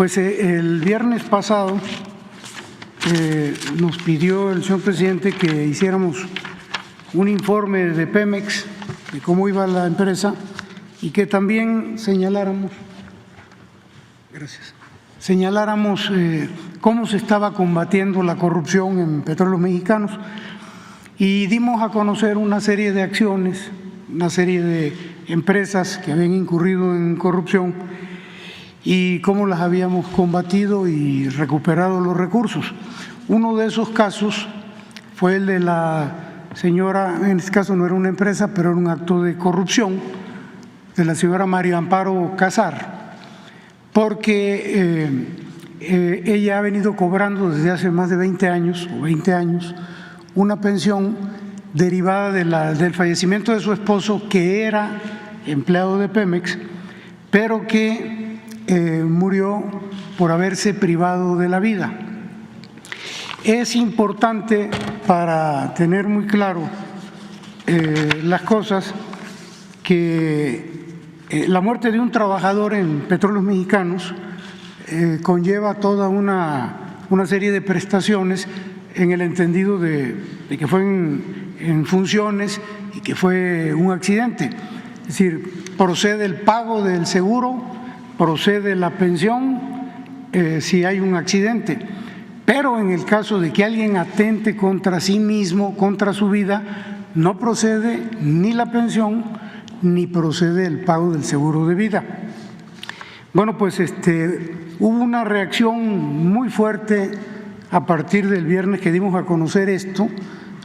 Pues el viernes pasado nos pidió el señor presidente que hiciéramos un informe de Pemex de cómo iba la empresa y que también señaláramos cómo se estaba combatiendo la corrupción en Petróleos Mexicanos, y dimos a conocer una serie de acciones, una serie de empresas que habían incurrido en corrupción y cómo las habíamos combatido y recuperado los recursos. Uno de esos casos fue el de la señora, en este caso no era una empresa, pero era un acto de corrupción, de la señora María Amparo Casar, porque ella ha venido cobrando desde hace más de 20 años una pensión derivada del fallecimiento de su esposo, que era empleado de Pemex, pero que murió por haberse privado de la vida. Es importante, para tener muy claro las cosas, que la muerte de un trabajador en Petróleos Mexicanos conlleva toda una serie de prestaciones, en el entendido de que fue en funciones y que fue un accidente. Es decir, procede el pago del seguro, procede la pensión si hay un accidente, pero en el caso de que alguien atente contra sí mismo, contra su vida, no procede ni la pensión ni procede el pago del seguro de vida. Bueno, pues hubo una reacción muy fuerte a partir del viernes que dimos a conocer esto.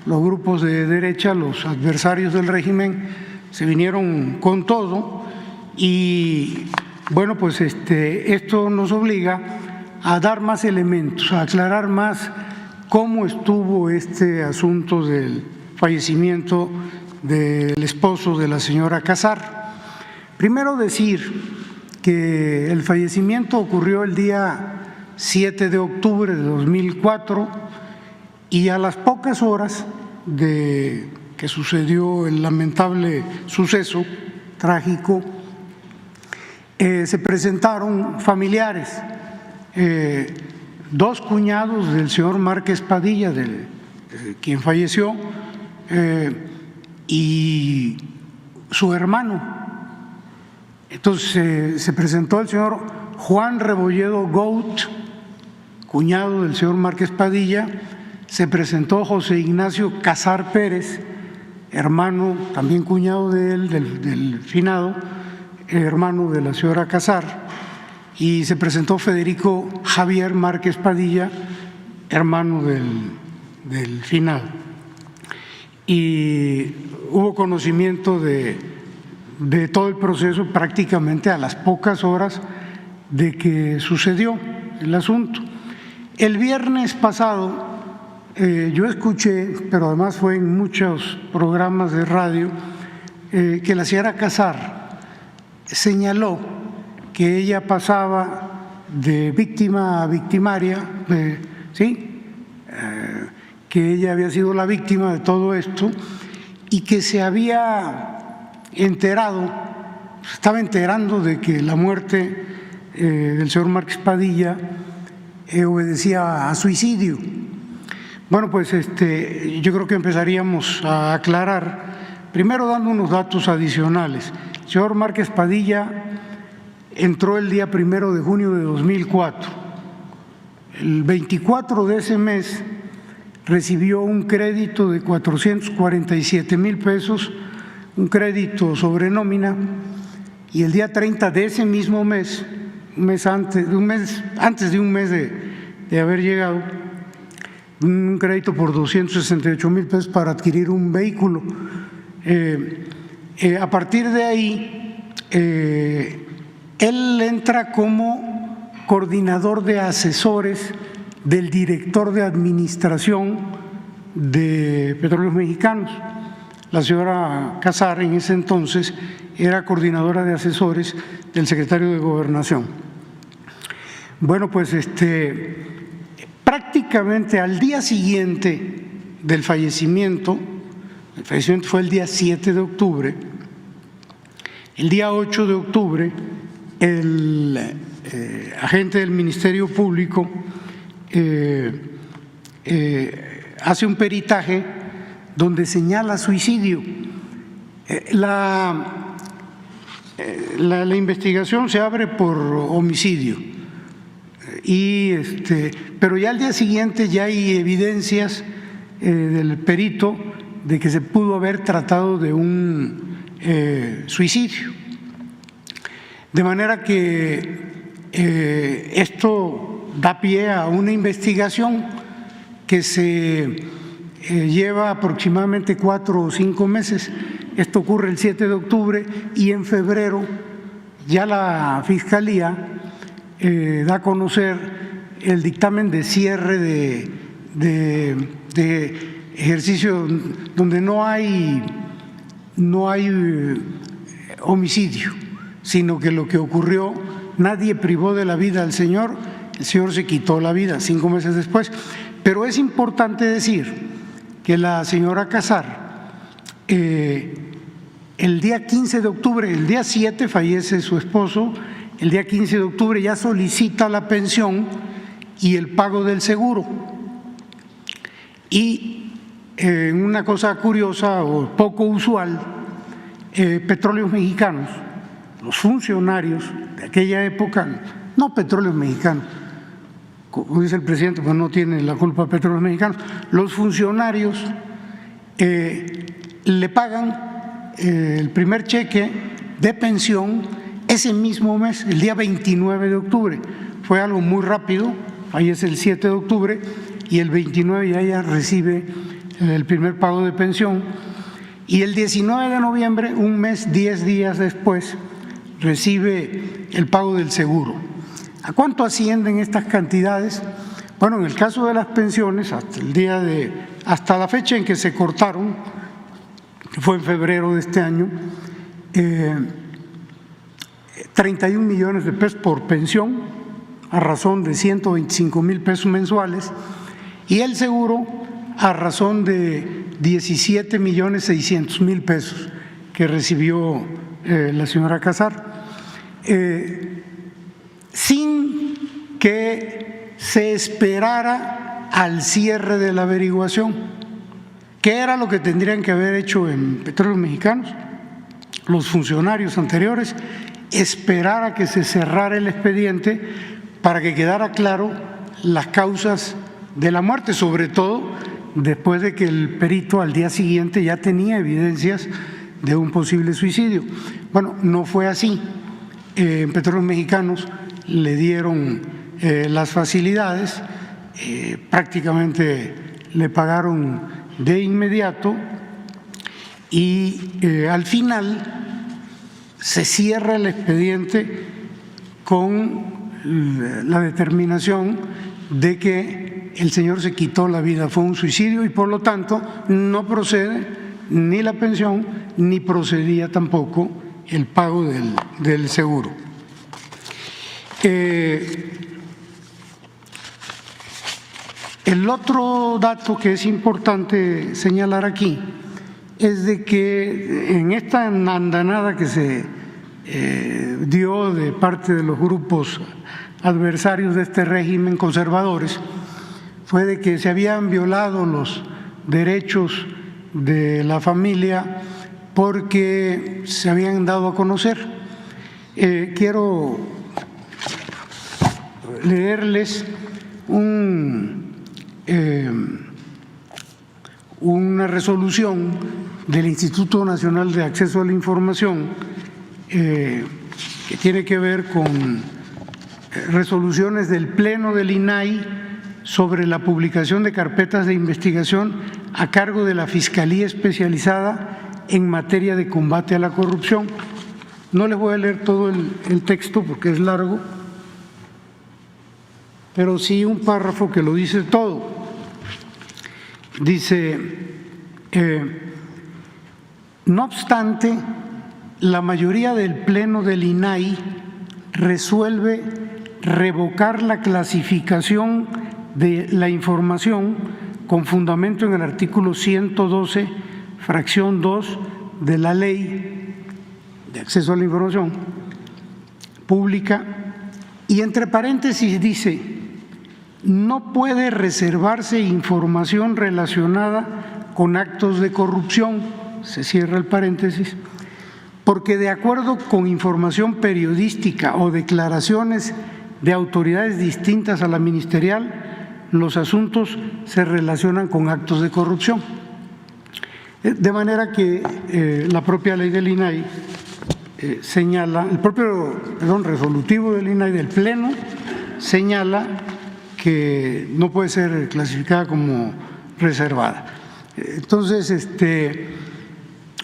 Los grupos de derecha, los adversarios del régimen, se vinieron con todo y bueno, pues esto nos obliga a dar más elementos, a aclarar más cómo estuvo este asunto del fallecimiento del esposo de la señora Casar. Primero decir que el fallecimiento ocurrió el día 7 de octubre de 2004 y a las pocas horas de que sucedió el lamentable suceso trágico, se presentaron familiares, dos cuñados del señor Márquez Padilla, quien falleció, y su hermano. Entonces se presentó el señor Juan Rebolledo Gout, cuñado del señor Márquez Padilla, se presentó José Ignacio Casar Pérez, hermano, también cuñado de él, del finado, hermano de la señora Casar, y se presentó Federico Javier Márquez Padilla, hermano del finado. Y hubo conocimiento de todo el proceso prácticamente a las pocas horas de que sucedió el asunto. El viernes pasado yo escuché, pero además fue en muchos programas de radio, que la señora Casar señaló que ella pasaba de víctima a victimaria, que ella había sido la víctima de todo esto y que se había estaba enterando de que la muerte del señor Márquez Padilla obedecía a suicidio. Bueno, pues yo creo que empezaríamos a aclarar, primero dando unos datos adicionales. El señor Márquez Padilla entró el día 1 de junio de 2004. El 24 de ese mes recibió un crédito de 447,000 pesos, un crédito sobre nómina, y el día 30 de ese mismo mes, antes de un mes de haber llegado, un crédito por 268,000 pesos para adquirir un vehículo. A partir de ahí, él entra como coordinador de asesores del director de administración de Petróleos Mexicanos. La señora Casar en ese entonces era coordinadora de asesores del secretario de Gobernación. Bueno, pues prácticamente al día siguiente del fallecimiento, el fallecimiento fue el día 7 de octubre, el día 8 de octubre, el agente del Ministerio Público hace un peritaje donde señala suicidio. La investigación se abre por homicidio, pero ya al día siguiente ya hay evidencias del perito de que se pudo haber tratado de un suicidio. De manera que esto da pie a una investigación que se lleva aproximadamente 4 o 5 meses. Esto ocurre el 7 de octubre y en febrero ya la Fiscalía da a conocer el dictamen de cierre de ejercicio donde no hay homicidio, sino que lo que ocurrió, nadie privó de la vida al señor, el señor se quitó la vida 5 meses después. Pero es importante decir que la señora Casar, el día 15 de octubre, el día 7 fallece su esposo, el día 15 de octubre ya solicita la pensión y el pago del seguro. Y una cosa curiosa o poco usual, Petróleos Mexicanos, los funcionarios de aquella época, no Petróleos Mexicanos, como dice el presidente, pues no tiene la culpa Petróleos Mexicanos, los funcionarios le pagan el primer cheque de pensión ese mismo mes, el día 29 de octubre. Fue algo muy rápido, ahí es el 7 de octubre y el 29 ya ella recibe el primer pago de pensión y el 19 de noviembre, un mes, 10 días después, recibe el pago del seguro. ¿A cuánto ascienden estas cantidades? Bueno, en el caso de las pensiones, hasta la fecha en que se cortaron, que fue en febrero de este año, 31 millones de pesos por pensión, a razón de 125,000 pesos mensuales, y el seguro a razón de 17,600,000 pesos que recibió la señora Casar, sin que se esperara al cierre de la averiguación. ¿Qué era lo que tendrían que haber hecho en Petróleos Mexicanos los funcionarios anteriores? Esperar a que se cerrara el expediente para que quedara claro las causas de la muerte, sobre todo después de que el perito al día siguiente ya tenía evidencias de un posible suicidio. Bueno, no fue así. En Petróleos Mexicanos le dieron las facilidades, prácticamente le pagaron de inmediato y al final se cierra el expediente con la determinación de que el señor se quitó la vida, fue un suicidio y por lo tanto no procede ni la pensión ni procedía tampoco el pago del seguro. El otro dato que es importante señalar aquí es de que en esta andanada que se dio de parte de los grupos adversarios de este régimen, conservadores, fue de que se habían violado los derechos de la familia porque se habían dado a conocer. Quiero leerles una resolución del Instituto Nacional de Acceso a la Información que tiene que ver con resoluciones del Pleno del INAI sobre la publicación de carpetas de investigación a cargo de la Fiscalía Especializada en materia de combate a la corrupción. No les voy a leer todo el texto porque es largo, pero sí un párrafo que lo dice todo. Dice, no obstante, la mayoría del Pleno del INAI resuelve revocar la clasificación de la información con fundamento en el artículo 112, fracción 2 de la Ley de Acceso a la Información Pública Y entre paréntesis dice, no puede reservarse información relacionada con actos de corrupción, se cierra el paréntesis, porque de acuerdo con información periodística o declaraciones de autoridades distintas a la ministerial, los asuntos se relacionan con actos de corrupción. De manera que la propia ley del INAI señala, el propio resolutivo del INAI del Pleno señala que no puede ser clasificada como reservada. Entonces,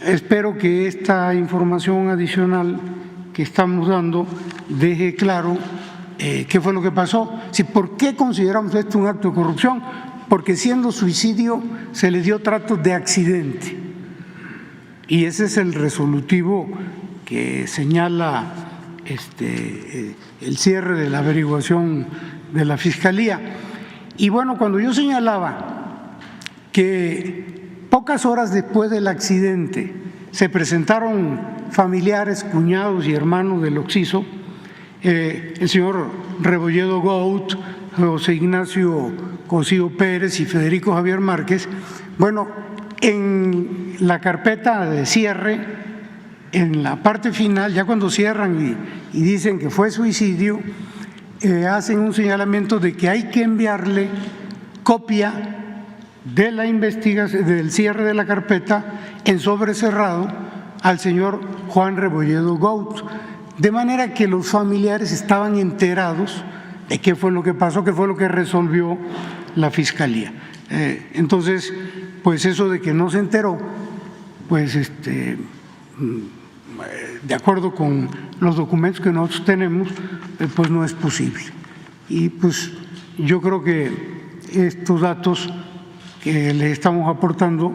espero que esta información adicional que estamos dando deje claro qué fue lo que pasó. ¿Por qué consideramos esto un acto de corrupción? Porque siendo suicidio se le dio trato de accidente. Y ese es el resolutivo que señala el cierre de la averiguación de la Fiscalía. Y bueno, cuando yo señalaba que pocas horas después del accidente se presentaron familiares, cuñados y hermanos del occiso, el señor Rebolledo Gout, José Ignacio Cosío Pérez y Federico Javier Márquez, bueno, en la carpeta de cierre, en la parte final, ya cuando cierran y dicen que fue suicidio, hacen un señalamiento de que hay que enviarle copia de la investigación, del cierre de la carpeta en sobre cerrado al señor Juan Rebolledo Gout, de manera que los familiares estaban enterados de qué fue lo que pasó, qué fue lo que resolvió la Fiscalía. Entonces, pues eso de que no se enteró, pues de acuerdo con los documentos que nosotros tenemos, pues no es posible. Y pues yo creo que estos datos que le estamos aportando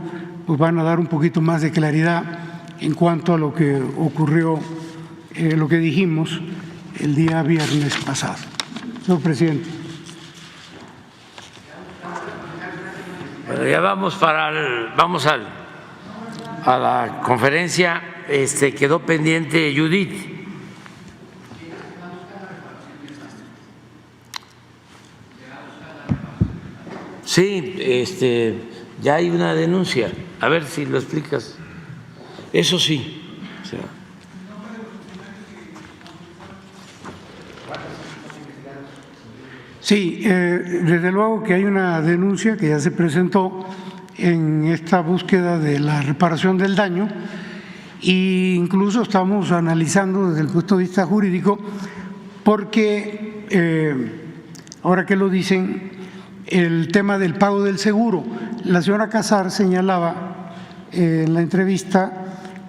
pues van a dar un poquito más de claridad en cuanto a lo que ocurrió, lo que dijimos el día viernes pasado. Señor presidente. Bueno, ya vamos a la conferencia. Quedó pendiente Judith. Sí, ya hay una denuncia. A ver si lo explicas. Eso sí. O sea, sí, desde luego que hay una denuncia que ya se presentó en esta búsqueda de la reparación del daño e incluso estamos analizando desde el punto de vista jurídico porque, ahora que lo dicen, el tema del pago del seguro. La señora Casar señalaba en la entrevista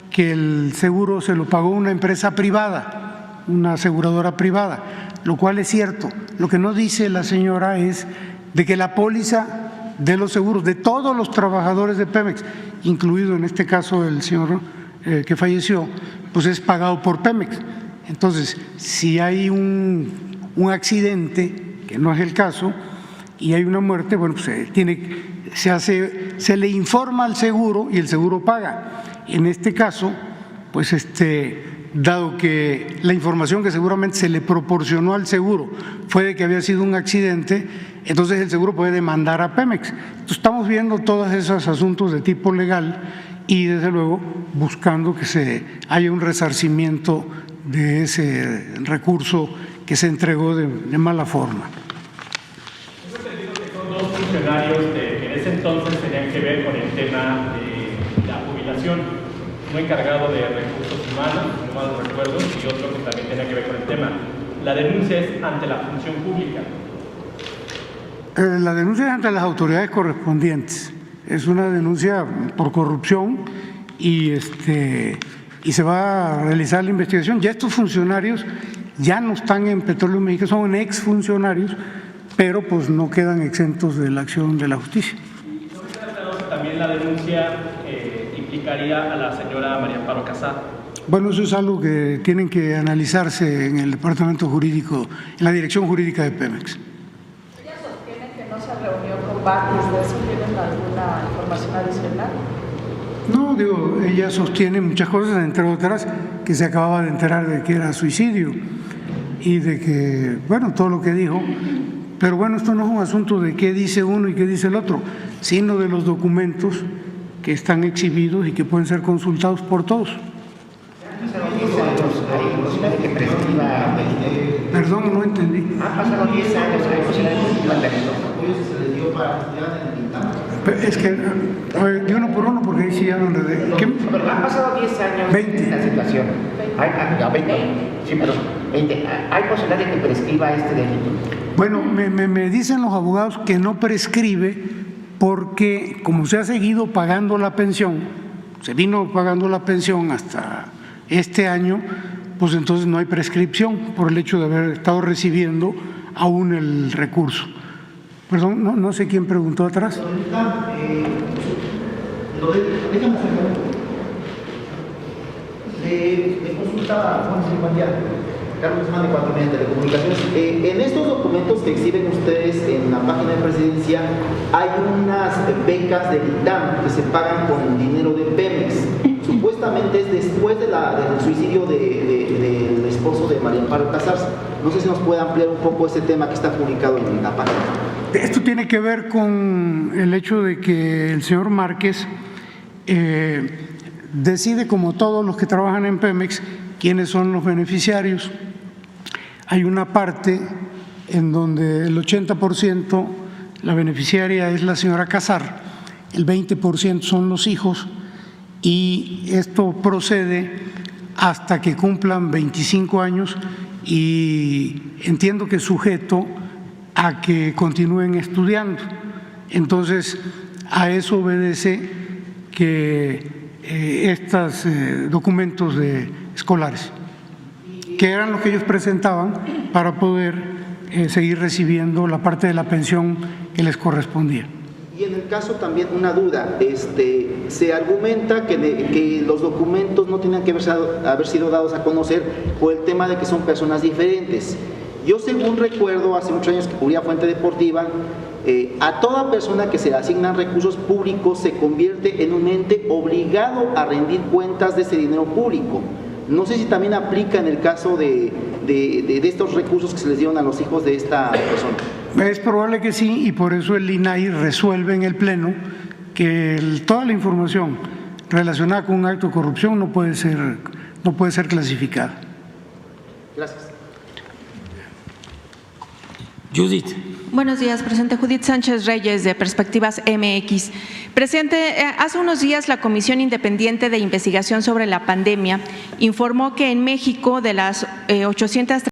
que el seguro se lo pagó una empresa privada, una aseguradora privada, lo cual es cierto. Lo que no dice la señora es de que la póliza de los seguros de todos los trabajadores de Pemex, incluido en este caso el señor que falleció, pues es pagado por Pemex. Entonces, si hay un accidente, que no es el caso, y hay una muerte, bueno, pues se le informa al seguro y el seguro paga. En este caso, pues dado que la información que seguramente se le proporcionó al seguro fue de que había sido un accidente, entonces el seguro puede demandar a Pemex. Entonces, estamos viendo todos esos asuntos de tipo legal y desde luego buscando que haya un resarcimiento de ese recurso que se entregó de mala forma. Tengo entendido que son dos funcionarios que en ese entonces tenían que ver con el tema de la jubilación, uno encargado de recursos humanos, no mal recuerdo, y otro que también tenía que ver con el tema. La denuncia es ante la función pública. La denuncia es ante las autoridades correspondientes. Es una denuncia por corrupción y se va a realizar la investigación. Ya estos funcionarios ya no están en Petróleos Mexicanos, son exfuncionarios, pero pues no quedan exentos de la acción de la justicia. ¿Y no está claro si también la denuncia implicaría a la señora María Amparo Casar? Bueno, eso es algo que tienen que analizarse en el departamento jurídico, en la dirección jurídica de Pemex. ¿Ella sostiene que no se reunió con Batis? ¿De eso tienen alguna información adicional? No, ella sostiene muchas cosas, entre otras que se acababa de enterar de que era suicidio. y de que, bueno, todo lo que dijo, pero bueno, esto no es un asunto de qué dice uno y qué dice el otro, sino de los documentos que están exhibidos y que pueden ser consultados por todos. Perdón, no entendí. Han pasado 10 años, hay posibilidad de que Es que, a ver, de uno por uno, porque ahí sí ya no le han pasado 10 años 20. de la situación. Sí, perdón, 20. ¿Hay posibilidad de que prescriba este delito? Bueno, me dicen los abogados que no prescribe porque como se ha seguido pagando la pensión, se vino pagando la pensión hasta este año, pues entonces no hay prescripción por el hecho de haber estado recibiendo aún el recurso. Perdón, no sé quién preguntó atrás. Le consulta Juan Silvania, Carlos Guzmán de 4 Media Telecomunicaciones. En estos documentos que exhiben ustedes en la página de Presidencia hay unas becas del ITAM que se pagan con dinero de Pemex. Supuestamente es después del suicidio del esposo de María Amparo Casals. No sé si nos puede ampliar un poco ese tema que está publicado en la página. Esto tiene que ver con el hecho de que el señor Márquez decide, como todos los que trabajan en Pemex, quiénes son los beneficiarios. Hay una parte en donde el 80% la beneficiaria es la señora Casar, el 20% son los hijos, y esto procede hasta que cumplan 25 años y entiendo que sujeto a que continúen estudiando. Entonces, a eso obedece que estos documentos escolares, que eran los que ellos presentaban para poder seguir recibiendo la parte de la pensión que les correspondía. Y en el caso también una duda, se argumenta que los documentos no tenían que haber sido dados a conocer por el tema de que son personas diferentes. Yo, según recuerdo, hace muchos años que cubría Fuente Deportiva, a toda persona que se le asignan recursos públicos se convierte en un ente obligado a rendir cuentas de ese dinero público. No sé si también aplica en el caso de estos recursos que se les dieron a los hijos de esta persona. Es probable que sí, y por eso el INAI resuelve en el Pleno que toda la información relacionada con un acto de corrupción no puede ser clasificada. Gracias. Judith. Buenos días, presidente. Judith Sánchez Reyes, de Perspectivas MX. Presidente, hace unos días la Comisión Independiente de Investigación sobre la Pandemia informó que en México, de las 800